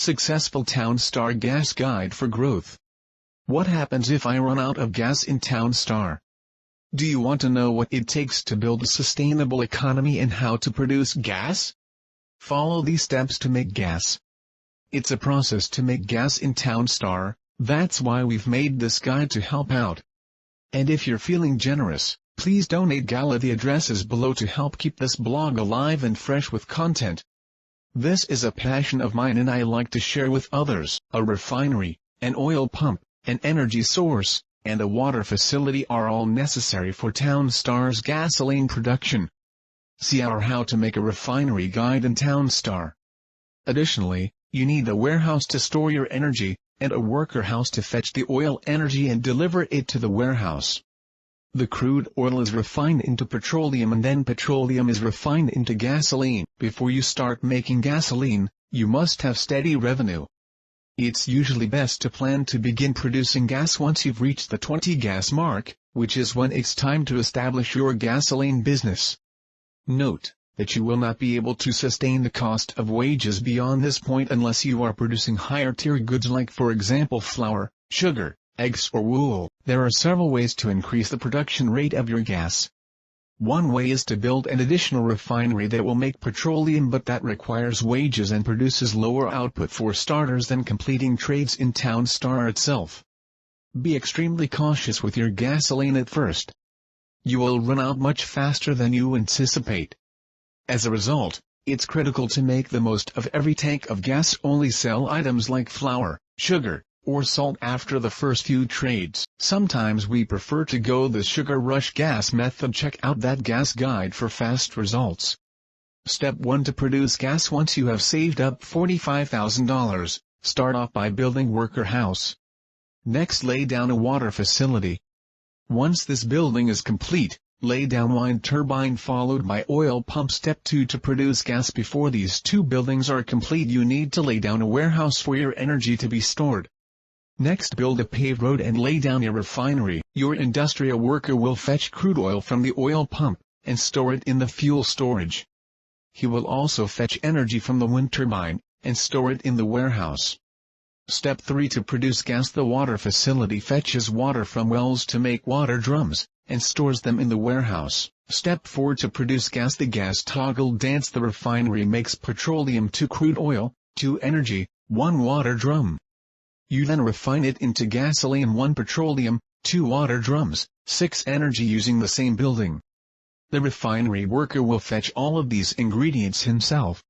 Successful Townstar Gas Guide for Growth. What happens if I run out of gas in Townstar? Do you want to know what it takes to build a sustainable economy and how to produce gas? Follow these steps to make gas. It's a process to make gas in Townstar, that's why we've made this guide to help out. And if you're feeling generous, please donate GALA. The address is below to help keep this blog alive and fresh with content. This is a passion of mine and I like to share with others. A refinery, an oil pump, an energy source, and a water facility are all necessary for Townstar's gasoline production. See our How to Make a Refinery guide in Townstar. Additionally, you need a warehouse to store your energy, and a worker house to fetch the oil energy and deliver it to the warehouse. The crude oil is refined into petroleum and then petroleum is refined into gasoline. Before you start making gasoline, you must have steady revenue. It's usually best to plan to begin producing gas once you've reached the 20 gas mark, which is when it's time to establish your gasoline business. Note that you will not be able to sustain the cost of wages beyond this point unless you are producing higher tier goods like for example flour, sugar, eggs or wool. There are several ways to increase the production rate of your gas. One way is to build an additional refinery that will make petroleum, but that requires wages and produces lower output for starters than completing trades in Townstar itself. Be extremely cautious with your gasoline at first. You will run out much faster than you anticipate. As a result, it's critical to make the most of every tank of gas. Only sell items like flour, sugar, or salt after the first few trades. Sometimes we prefer to go the sugar rush gas method. Check out that gas guide for fast results. Step 1. To produce gas. Once you have saved up $45,000, start off by building worker house. Next, lay down a water facility. Once this building is complete, lay down wind turbine followed by oil pump. Step 2. To produce gas. Before these two buildings are complete, you need to lay down a warehouse for your energy to be stored. Next, build a paved road and lay down a refinery. Your industrial worker will fetch crude oil from the oil pump, and store it in the fuel storage. He will also fetch energy from the wind turbine, and store it in the warehouse. Step 3. To produce gas. The water facility fetches water from wells to make water drums, and stores them in the warehouse. Step 4. To produce gas. The gas toggle dance. The refinery makes petroleum, 2 crude oil, 2 energy, 1 water drum. You then refine it into gasoline, 1 petroleum, 2 water drums, 6 energy using the same building. The refinery worker will fetch all of these ingredients himself.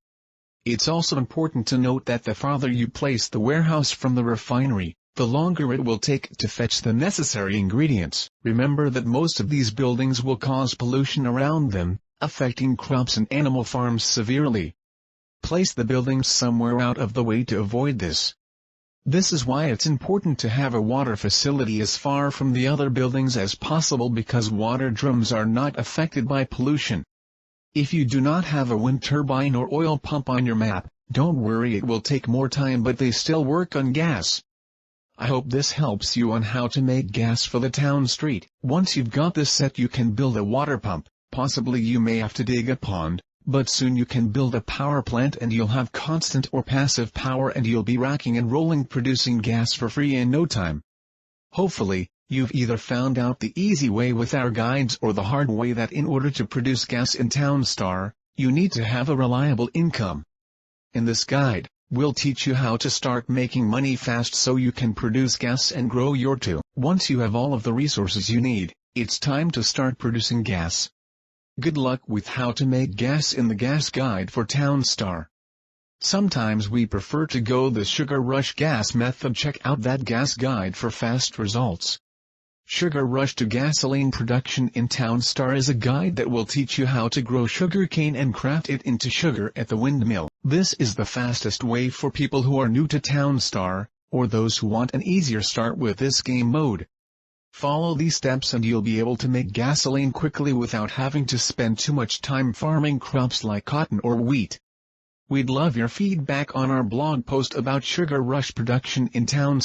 It's also important to note that the farther you place the warehouse from the refinery, the longer it will take to fetch the necessary ingredients. Remember that most of these buildings will cause pollution around them, affecting crops and animal farms severely. Place the buildings somewhere out of the way to avoid this. This is why it's important to have a water facility as far from the other buildings as possible, because water drums are not affected by pollution. If you do not have a wind turbine or oil pump on your map, don't worry, it will take more time, but they still work on gas. I hope this helps you on how to make gas for the town street. Once you've got this set, you can build a water pump. Possibly you may have to dig a pond, but soon you can build a power plant and you'll have constant or passive power and you'll be racking and rolling, producing gas for free in no time. Hopefully, you've either found out the easy way with our guides or the hard way, that in order to produce gas in Townstar, you need to have a reliable income. In this guide, we'll teach you how to start making money fast so you can produce gas and grow your too. Once you have all of the resources you need, it's time to start producing gas. Good luck with how to make gas in the gas guide for Townstar. Sometimes we prefer to go the sugar rush gas method. Check out that gas guide for fast results. Sugar rush to gasoline production in Townstar is a guide that will teach you how to grow sugarcane and craft it into sugar at the windmill. This is the fastest way for people who are new to Townstar, or those who want an easier start with this game mode. Follow these steps and you'll be able to make gasoline quickly without having to spend too much time farming crops like cotton or wheat. We'd love your feedback on our blog post about sugar rush production in Townstar.